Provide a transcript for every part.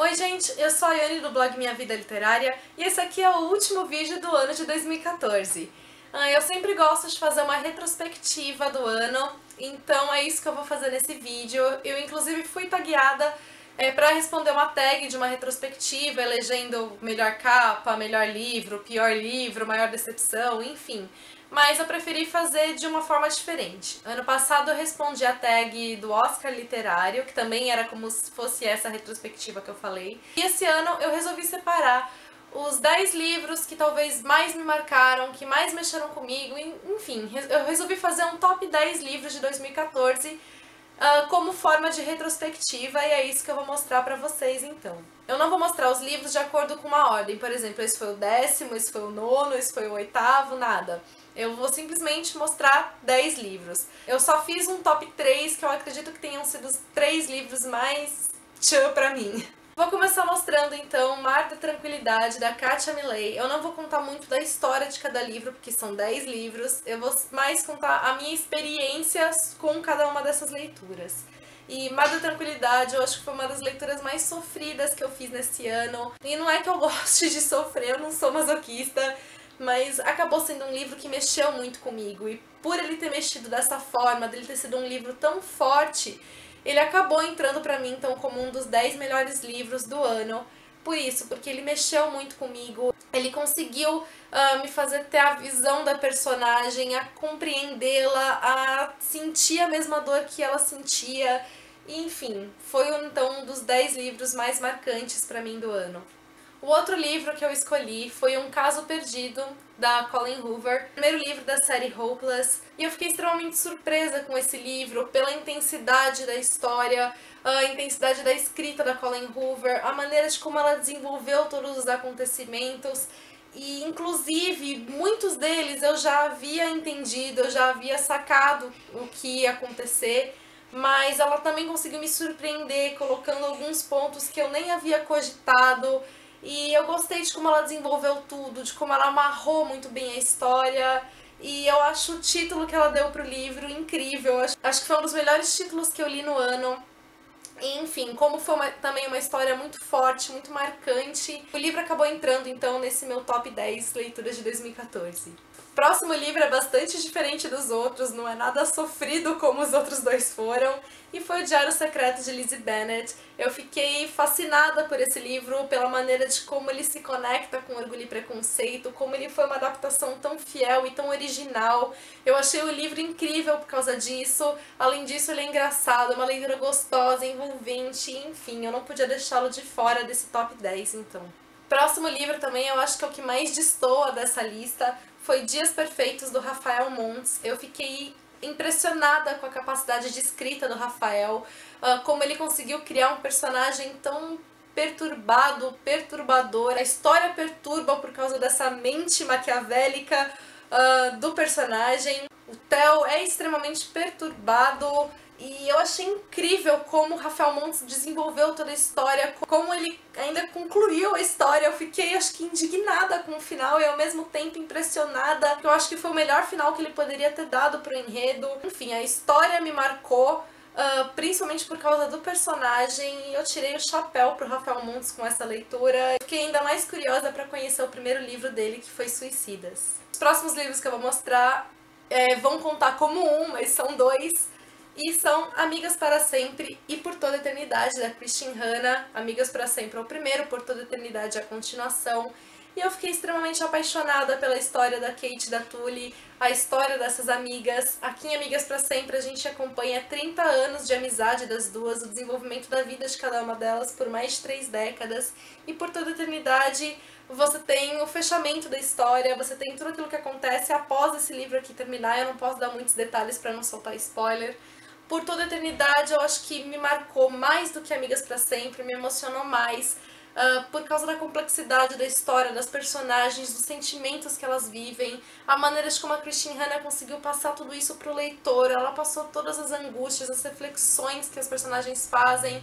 Oi gente, eu sou a Yane do blog Minha Vida Literária e esse aqui é o último vídeo do ano de 2014. Eu sempre gosto de fazer uma retrospectiva do ano, então é isso que eu vou fazer nesse vídeo. Eu inclusive fui tagueada para responder uma tag de uma retrospectiva, elegendo melhor capa, melhor livro, pior livro, maior decepção, enfim. Mas eu preferi fazer de uma forma diferente. Ano passado eu respondi a tag do Oscar Literário, que também era como se fosse essa retrospectiva que eu falei. E esse ano eu resolvi separar os 10 livros que talvez mais me marcaram, que mais mexeram comigo, enfim, eu resolvi fazer um top 10 livros de 2014 como forma de retrospectiva, e é isso que eu vou mostrar pra vocês então. Eu não vou mostrar os livros de acordo com uma ordem, por exemplo, esse foi o 10º, esse foi o 9º, esse foi o 8º, nada. Eu vou simplesmente mostrar 10 livros. Eu só fiz um top 3, que eu acredito que tenham sido os 3 livros mais tchan pra mim. Vou começar mostrando então Mar da Tranquilidade, da Katia Millay. Eu não vou contar muito da história de cada livro, porque são 10 livros. Eu vou mais contar a minha experiência com cada uma dessas leituras. E Mar da Tranquilidade eu acho que foi uma das leituras mais sofridas que eu fiz nesse ano. E não é que eu goste de sofrer, eu não sou masoquista, mas acabou sendo um livro que mexeu muito comigo. E por ele ter mexido dessa forma, dele ter sido um livro tão forte, ele acabou entrando pra mim então como um dos 10 melhores livros do ano. Por isso, porque ele mexeu muito comigo, ele conseguiu me fazer ter a visão da personagem, a compreendê-la, a sentir a mesma dor que ela sentia. Enfim, foi então um dos 10 livros mais marcantes pra mim do ano. O outro livro que eu escolhi foi Um Caso Perdido, da Colleen Hoover, primeiro livro da série Hopeless, e eu fiquei extremamente surpresa com esse livro, pela intensidade da história, a intensidade da escrita da Colleen Hoover, a maneira de como ela desenvolveu todos os acontecimentos, e inclusive muitos deles eu já havia entendido, eu já havia sacado o que ia acontecer, mas ela também conseguiu me surpreender, colocando alguns pontos que eu nem havia cogitado. E eu gostei de como ela desenvolveu tudo, de como ela amarrou muito bem a história. E eu acho o título que ela deu pro livro incrível. Acho que foi um dos melhores títulos que eu li no ano. E, enfim, como foi também uma história muito forte, muito marcante, o livro acabou entrando então nesse meu top 10 leituras de 2014. O próximo livro é bastante diferente dos outros, não é nada sofrido como os outros dois foram, e foi o Diário Secreto de Lizzie Bennet. Eu fiquei fascinada por esse livro, pela maneira de como ele se conecta com Orgulho e Preconceito, como ele foi uma adaptação tão fiel e tão original. Eu achei o livro incrível por causa disso. Além disso, ele é engraçado, é uma leitura gostosa, envolvente, enfim, eu não podia deixá-lo de fora desse top 10, então. Próximo livro também, eu acho que é o que mais destoa dessa lista, foi Dias Perfeitos, do Rafael Montes. Eu fiquei impressionada com a capacidade de escrita do Rafael, como ele conseguiu criar um personagem tão perturbado, perturbador. A história perturba por causa dessa mente maquiavélica do personagem. O Theo é extremamente perturbado e eu achei incrível como o Rafael Montes desenvolveu toda a história, como ele ainda concluiu a história. Eu fiquei, acho que, indignada com o final e ao mesmo tempo impressionada, porque eu acho que foi o melhor final que ele poderia ter dado pro enredo. Enfim, a história me marcou, principalmente por causa do personagem, e eu tirei o chapéu pro Rafael Montes com essa leitura. Fiquei ainda mais curiosa para conhecer o primeiro livro dele, que foi Suicidas. Os próximos livros que eu vou mostrar vão contar como um, mas são 2. E são Amigas para Sempre e Por Toda a Eternidade, da Christine Hanna. Amigas para Sempre é o primeiro, Por Toda a Eternidade é a continuação. E eu fiquei extremamente apaixonada pela história da Kate e da Tully, a história dessas amigas. Aqui em Amigas para Sempre a gente acompanha 30 anos de amizade das duas, o desenvolvimento da vida de cada uma delas por mais de 3 décadas. E Por Toda a Eternidade você tem o fechamento da história, você tem tudo aquilo que acontece após esse livro aqui terminar. Eu não posso dar muitos detalhes para não soltar spoiler. Por Toda a Eternidade eu acho que me marcou mais do que Amigas para Sempre, me emocionou mais, por causa da complexidade da história, das personagens, dos sentimentos que elas vivem, a maneira de como a Christine Hanna conseguiu passar tudo isso pro leitor. Ela passou todas as angústias, as reflexões que as personagens fazem,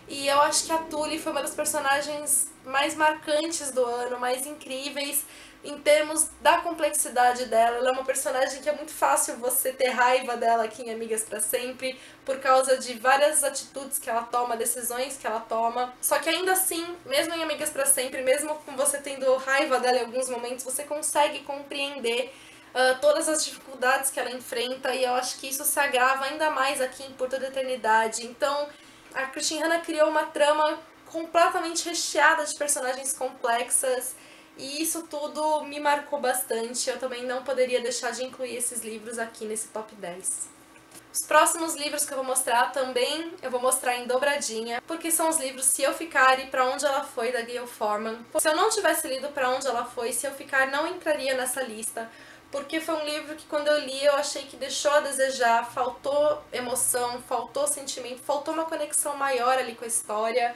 E eu acho que a Tully foi uma das personagens mais marcantes do ano, mais incríveis em termos da complexidade dela. Ela é uma personagem que é muito fácil você ter raiva dela aqui em Amigas pra Sempre, por causa de várias atitudes que ela toma, decisões que ela toma. Só que ainda assim, mesmo em Amigas pra Sempre, mesmo com você tendo raiva dela em alguns momentos, você consegue compreender todas as dificuldades que ela enfrenta, e eu acho que isso se agrava ainda mais aqui em Por Toda a Eternidade. Então, a Christine Hanna criou uma trama completamente recheada de personagens complexas, e isso tudo me marcou bastante. Eu também não poderia deixar de incluir esses livros aqui nesse top 10. Os próximos livros que eu vou mostrar também eu vou mostrar em dobradinha, porque são os livros Se Eu Ficar e Pra Onde Ela Foi, da Gayle Forman. Se eu não tivesse lido Pra Onde Ela Foi, Se Eu Ficar não entraria nessa lista, porque foi um livro que quando eu li eu achei que deixou a desejar, faltou emoção, faltou sentimento, faltou uma conexão maior ali com a história.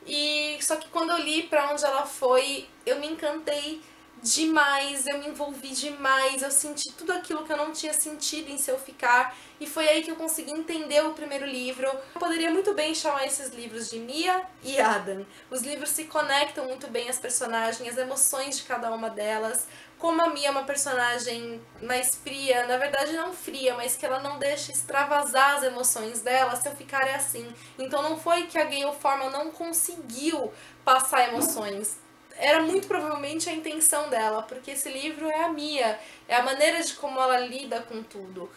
E só que quando eu li Pra Onde Ela Foi, eu me encantei demais, eu me envolvi demais, eu senti tudo aquilo que eu não tinha sentido em Se Eu Ficar, e foi aí que eu consegui entender o primeiro livro. Eu poderia muito bem chamar esses livros de Mia e Adam. Os livros se conectam muito bem às personagens, às emoções de cada uma delas. Como a Mia é uma personagem mais fria, na verdade não fria, mas que ela não deixa extravasar as emoções dela, Se Eu Ficar é assim. Então não foi que a Gayle Forman não conseguiu passar emoções. Era muito provavelmente a intenção dela, porque esse livro é a Mia, é a maneira de como ela lida com tudo.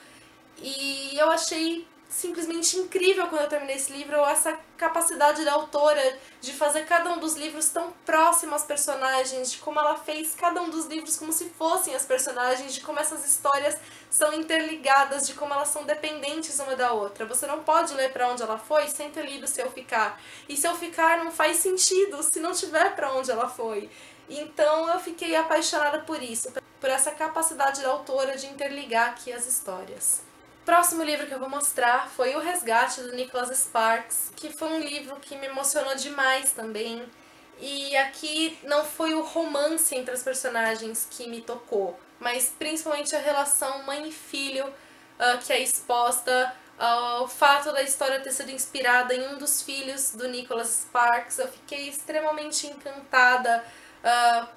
E eu achei simplesmente incrível quando eu terminei esse livro, essa capacidade da autora de fazer cada um dos livros tão próximo às personagens, de como ela fez cada um dos livros como se fossem as personagens, de como essas histórias são interligadas, de como elas são dependentes uma da outra. Você não pode ler Pra Onde Ela Foi sem ter lido Se Eu Ficar. E Se Eu Ficar não faz sentido se não tiver Pra Onde Ela Foi. Então eu fiquei apaixonada por isso, por essa capacidade da autora de interligar aqui as histórias. O próximo livro que eu vou mostrar foi O Resgate, do Nicholas Sparks, que foi um livro que me emocionou demais também. E aqui não foi o romance entre as personagens que me tocou, mas principalmente a relação mãe e filho que é exposta, o fato da história ter sido inspirada em um dos filhos do Nicholas Sparks. Eu fiquei extremamente encantada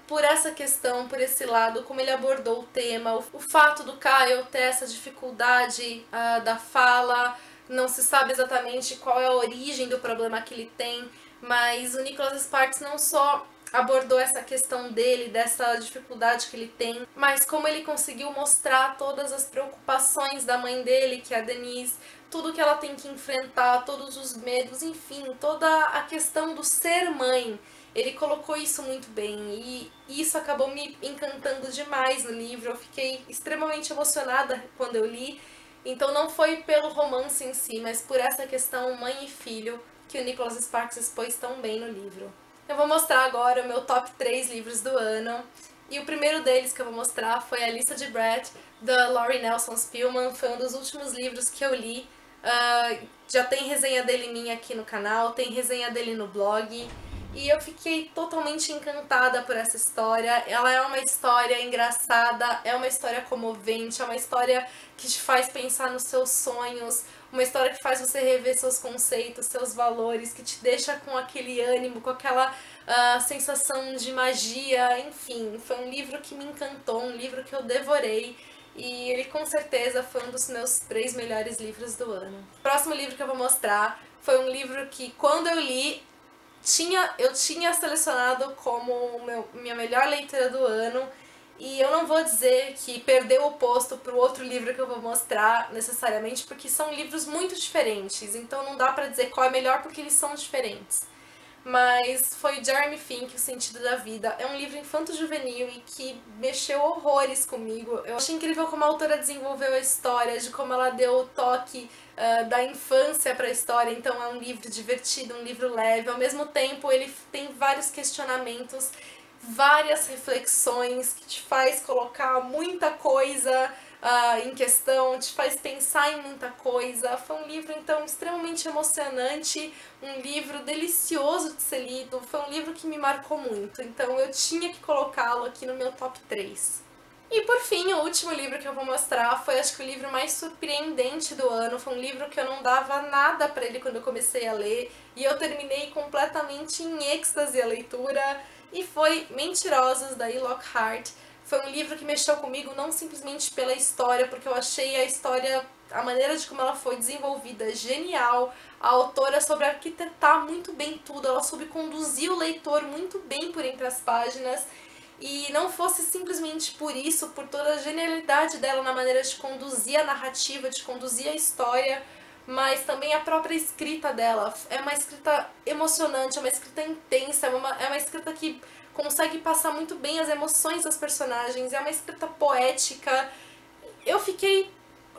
por essa questão, por esse lado, como ele abordou o tema, o fato do Kyle ter essa dificuldade da fala, não se sabe exatamente qual é a origem do problema que ele tem, mas o Nicholas Sparks não só abordou essa questão dele, dessa dificuldade que ele tem, mas como ele conseguiu mostrar todas as preocupações da mãe dele, que é a Denise, tudo que ela tem que enfrentar, todos os medos, enfim, toda a questão do ser mãe. Ele colocou isso muito bem e isso acabou me encantando demais no livro. Eu fiquei extremamente emocionada quando eu li. Então não foi pelo romance em si, mas por essa questão mãe e filho que o Nicholas Sparks expôs tão bem no livro. Eu vou mostrar agora o meu top 3 livros do ano. E o primeiro deles que eu vou mostrar foi A Lista de Brett, da Laurie Nelson Spillman. Foi um dos últimos livros que eu li. Já tem resenha dele minha aqui no canal, tem resenha dele no blog. E eu fiquei totalmente encantada por essa história. Ela é uma história engraçada, é uma história comovente, é uma história que te faz pensar nos seus sonhos, uma história que faz você rever seus conceitos, seus valores, que te deixa com aquele ânimo, com aquela sensação de magia, enfim. Foi um livro que me encantou, um livro que eu devorei. E ele com certeza foi um dos meus 3 melhores livros do ano. O próximo livro que eu vou mostrar foi um livro que, quando eu li, eu tinha selecionado como minha melhor leitura do ano, e eu não vou dizer que perdeu o posto para o outro livro que eu vou mostrar necessariamente, porque são livros muito diferentes, então não dá pra dizer qual é melhor porque eles são diferentes. Mas foi Jeremy Fink, O Sentido da Vida. É um livro infanto-juvenil e que mexeu horrores comigo. Eu achei incrível como a autora desenvolveu a história, de como ela deu o toque da infância para a história. Então é um livro divertido, um livro leve. Ao mesmo tempo ele tem vários questionamentos, várias reflexões que te faz colocar muita coisa em questão, te faz pensar em muita coisa. Foi um livro, então, extremamente emocionante, um livro delicioso de ser lido, foi um livro que me marcou muito, então eu tinha que colocá-lo aqui no meu top 3. E por fim, o último livro que eu vou mostrar foi, acho que, o livro mais surpreendente do ano. Foi um livro que eu não dava nada pra ele quando eu comecei a ler, e eu terminei completamente em êxtase a leitura, e foi Mentirosos, da E. Lockhart. Foi um livro que mexeu comigo não simplesmente pela história, porque eu achei a história, a maneira de como ela foi desenvolvida, genial. A autora soube arquitetar muito bem tudo, ela soube conduzir o leitor muito bem por entre as páginas. E não fosse simplesmente por isso, por toda a genialidade dela na maneira de conduzir a narrativa, de conduzir a história, mas também a própria escrita dela. É uma escrita emocionante, é uma escrita intensa, é uma escrita que consegue passar muito bem as emoções das personagens, é uma escrita poética. Eu fiquei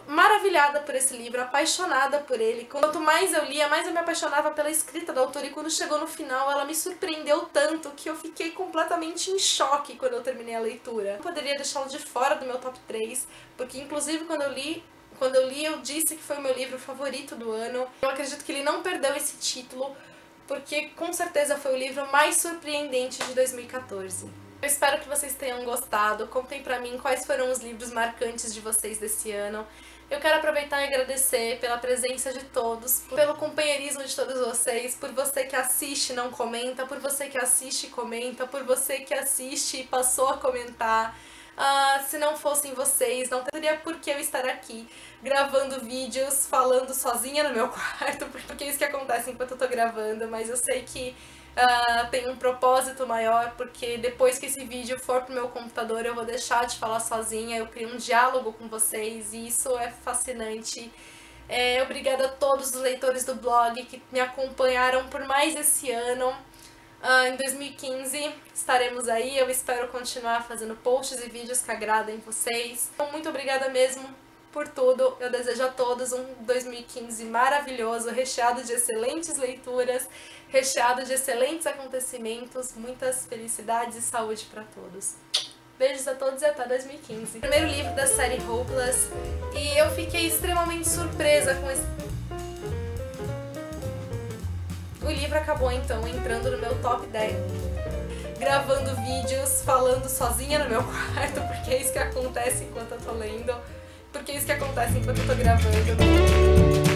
maravilhada por esse livro, apaixonada por ele. Quanto mais eu lia, mais eu me apaixonava pela escrita da autora, e quando chegou no final ela me surpreendeu tanto que eu fiquei completamente em choque quando eu terminei a leitura. Eu poderia deixá-lo de fora do meu top 3, porque inclusive quando eu li eu disse que foi o meu livro favorito do ano. Eu acredito que ele não perdeu esse título, porque com certeza foi o livro mais surpreendente de 2014. Eu espero que vocês tenham gostado. Contem pra mim quais foram os livros marcantes de vocês desse ano. Eu quero aproveitar e agradecer pela presença de todos, pelo companheirismo de todos vocês, por você que assiste e não comenta, por você que assiste e comenta, por você que assiste e passou a comentar. Se não fossem vocês, não teria por que eu estar aqui gravando vídeos, falando sozinha no meu quarto, porque é isso que acontece enquanto eu tô gravando, mas eu sei que tem um propósito maior, porque depois que esse vídeo for pro meu computador eu vou deixar de falar sozinha, eu crio um diálogo com vocês e isso é fascinante. Obrigada a todos os leitores do blog que me acompanharam por mais esse ano. Em 2015 estaremos aí, eu espero continuar fazendo posts e vídeos que agradem vocês. Então, muito obrigada mesmo por tudo, eu desejo a todos um 2015 maravilhoso, recheado de excelentes leituras, recheado de excelentes acontecimentos, muitas felicidades e saúde para todos. Beijos a todos e até 2015. Primeiro livro da série Hopeless, e eu fiquei extremamente surpresa com esse... O livro acabou então entrando no meu top 10. Gravando vídeos, falando sozinha no meu quarto, porque é isso que acontece enquanto eu tô lendo. Porque é isso que acontece enquanto eu tô gravando.